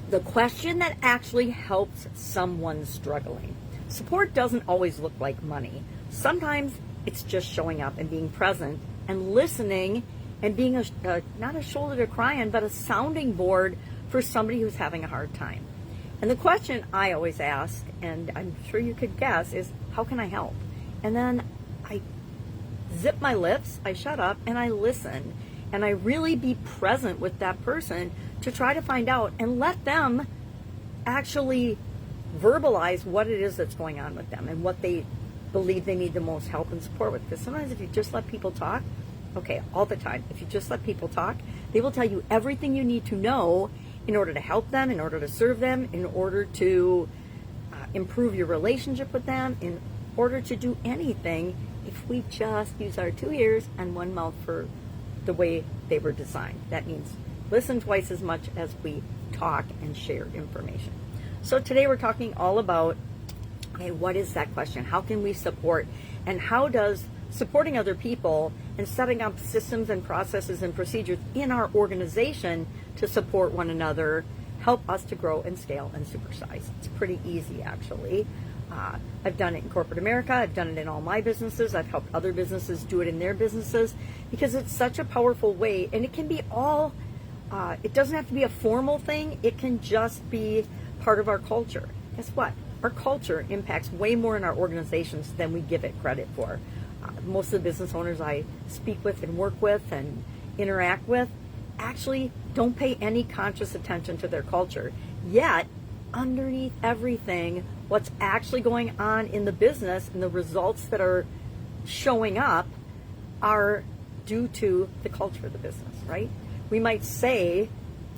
The question that actually helps someone struggling. Support doesn't always look like money. Sometimes it's just showing up and being present and listening and being not a shoulder to cry on, but a sounding board for somebody who's having a hard time. And the question I always ask, and I'm sure you could guess, is how can I help? And then I zip my lips, I shut up, and I listen. And I really be present with that person to try to find out and let them actually verbalize what it is that's going on with them and what they believe they need the most help and support with. Because sometimes if you just let people talk, okay, all the time, if you just let people talk, they will tell you everything you need to know in order to help them, in order to serve them, in order to improve your relationship with them, in order to do anything if we just use our 2 ears and 1 mouth for the way they were designed. That means listen twice as much as we talk and share information. So today we're talking all about, okay, what is that question? How can we support? And how does supporting other people and setting up systems and processes and procedures in our organization to support one another help us to grow and scale and supersize? It's pretty easy, actually. I've done it in corporate America. I've done it in all my businesses. I've helped other businesses do it in their businesses because it's such a powerful way, and it can be all, it doesn't have to be a formal thing. It can just be part of our culture. Guess what? Our culture impacts way more in our organizations than we give it credit for. Most of the business owners I speak with and work with and interact with actually don't pay any conscious attention to their culture. Yet, underneath everything, what's actually going on in the business and the results that are showing up are due to the culture of the business, right? We might say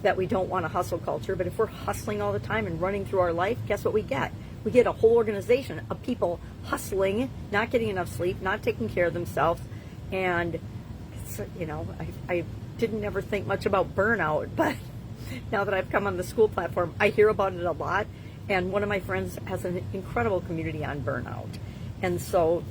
that we don't want a hustle culture, but if we're hustling all the time and running through our life, guess what we get? We get a whole organization of people hustling, not getting enough sleep, not taking care of themselves. And, it's, you know, I didn't ever think much about burnout, but now that I've come on the school platform, I hear about it a lot. And one of my friends has an incredible community on burnout. And so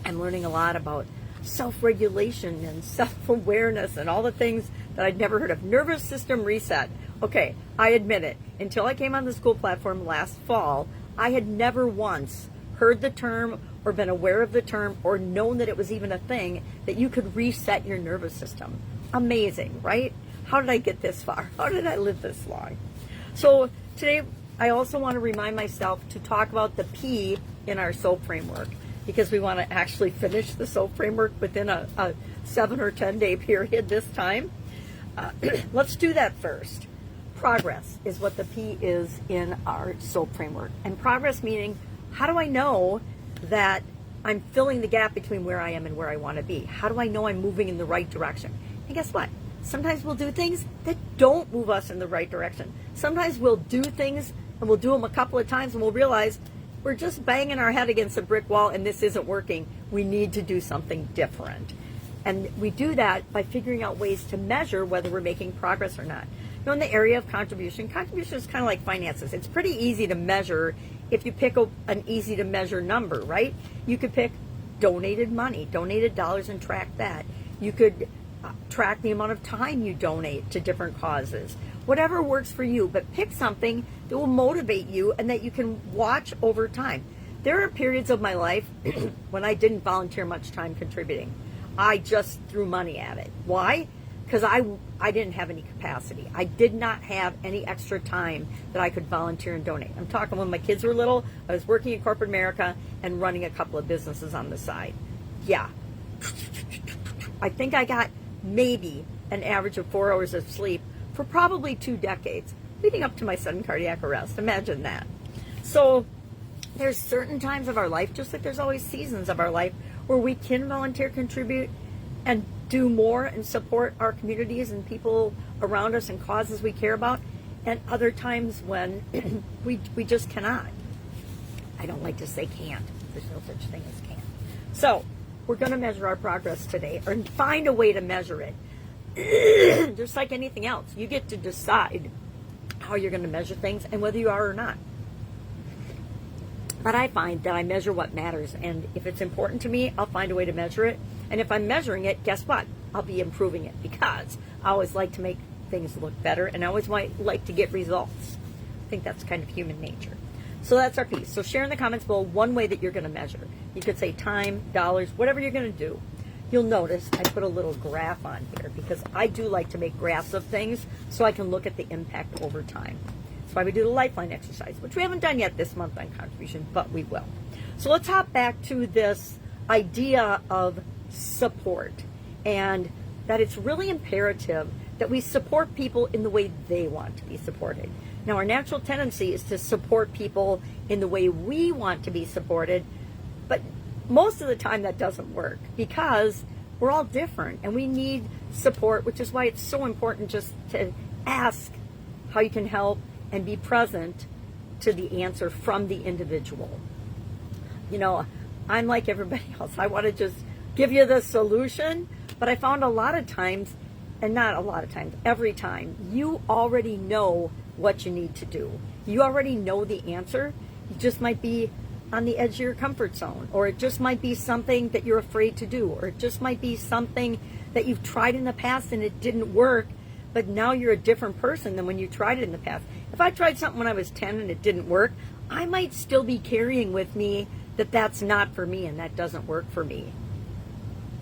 I'm learning a lot about self-regulation and self-awareness and all the things that I'd never heard of. Nervous system reset. Okay, I admit it. Until I came on the school platform last fall, I had never once heard the term or been aware of the term or known that it was even a thing that you could reset your nervous system. Amazing, right? How did I get this far? How did I live this long? So today, I also want to remind myself to talk about the P in our SOAP framework, because we want to actually finish the SOAP framework within a 7 or 10 day period this time. Let's do that first. Progress is what the P is in our SOAP framework. And progress meaning, how do I know that I'm filling the gap between where I am and where I want to be? How do I know I'm moving in the right direction? And guess what? Sometimes we'll do things that don't move us in the right direction. Sometimes we'll do things and we'll do them a couple of times and we'll realize we're just banging our head against a brick wall and this isn't working. We need to do something different. And we do that by figuring out ways to measure whether we're making progress or not. You know, in the area of contribution is kind of like finances. It's pretty easy to measure if you pick an easy to measure number, right? You could pick donated money, donated dollars, and track that. You could track the amount of time you donate to different causes. Whatever works for you, but pick something that will motivate you and that you can watch over time. There are periods of my life when I didn't volunteer much time contributing. I just threw money at it. Why? Because I didn't have any capacity. I did not have any extra time that I could volunteer and donate. I'm talking when my kids were little, I was working in corporate America and running a couple of businesses on the side. Yeah. I think I got maybe an average of 4 hours of sleep for probably 2 decades, leading up to my sudden cardiac arrest. Imagine that. So there's certain times of our life, just like there's always seasons of our life, where we can volunteer, contribute, and do more and support our communities and people around us and causes we care about, and other times when we just cannot. I don't like to say can't. There's no such thing as can't. So we're going to measure our progress today, or find a way to measure it. Just like anything else, you get to decide how you're going to measure things and whether you are or not. But I find that I measure what matters, and if it's important to me, I'll find a way to measure it. And if I'm measuring it, guess what? I'll be improving it, because I always like to make things look better, and I always like to get results. I think that's kind of human nature. So that's our piece. So share in the comments below one way that you're going to measure. You could say time, dollars, whatever you're going to do. You'll notice I put a little graph on here because I do like to make graphs of things so I can look at the impact over time. That's why we do the lifeline exercise, which we haven't done yet this month on contribution, but we will. So let's hop back to this idea of support, and that it's really imperative that we support people in the way they want to be supported. Now, our natural tendency is to support people in the way we want to be supported, but most of the time that doesn't work because we're all different and we need support, which is why it's so important just to ask how you can help and be present to the answer from the individual. You know, I'm like everybody else. I want to just give you the solution, but I found a lot of times, and not a lot of times, every time, you already know what you need to do. You already know the answer. You just might be on the edge of your comfort zone, or it just might be something that you're afraid to do, or it just might be something that you've tried in the past and it didn't work, but now you're a different person than when you tried it in the past. If I tried something when I was 10 and it didn't work, I might still be carrying with me that that's not for me and that doesn't work for me.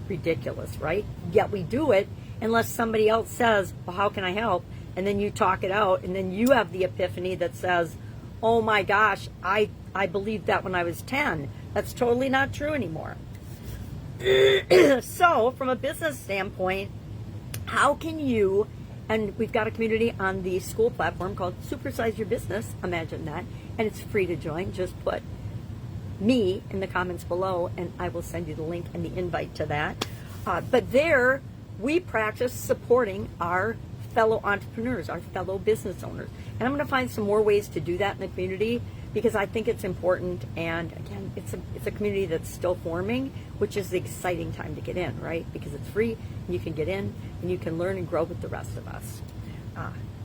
Ridiculous, right? Yet we do it unless somebody else says, well, how can I help? And then you talk it out, and then you have the epiphany that says, oh my gosh, I believed that when I was 10. That's totally not true anymore. So from a business standpoint, how can you, and we've got a community on the school platform called Supersize Your Business, imagine that, and it's free to join. Just put me in the comments below and I will send you the link and the invite to that. But there we practice supporting our fellow entrepreneurs, our fellow business owners. And I'm going to find some more ways to do that in the community because I think it's important. And again, it's a community that's still forming, which is the exciting time to get in, right? Because it's free and you can get in and you can learn and grow with the rest of us.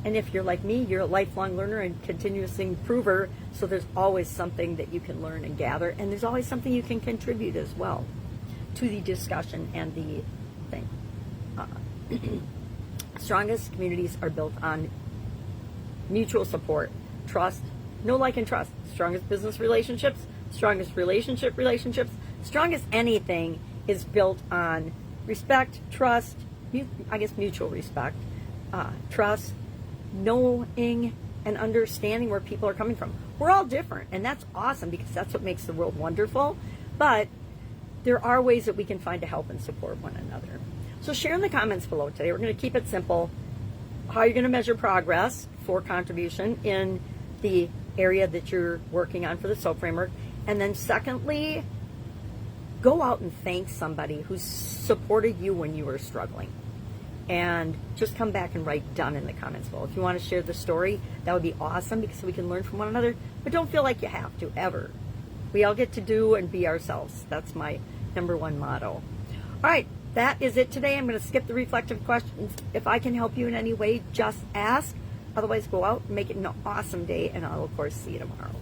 And if you're like me, you're a lifelong learner and continuous improver, so there's always something that you can learn and gather, and there's always something you can contribute as well to the discussion and the thing. Strongest communities are built on mutual support, trust, know, like, and trust. Strongest business relationships, strongest relationships, strongest anything is built on respect, trust, mutual respect, trust, knowing and understanding where people are coming from. We're all different, and that's awesome because that's what makes the world wonderful. But there are ways that we can find to help and support one another. So share in the comments below today. We're going to keep it simple. How you're going to measure progress for contribution in the area that you're working on for the SOAP framework. And then secondly, go out and thank somebody who's supported you when you were struggling. And just come back and write done in the comments below. If you want to share the story, that would be awesome because we can learn from one another. But don't feel like you have to, ever. We all get to do and be ourselves. That's my #1 motto. All right, that is it today. I'm going to skip the reflective questions. If I can help you in any way, just ask. Otherwise, go out and make it an awesome day, and I'll, of course, see you tomorrow.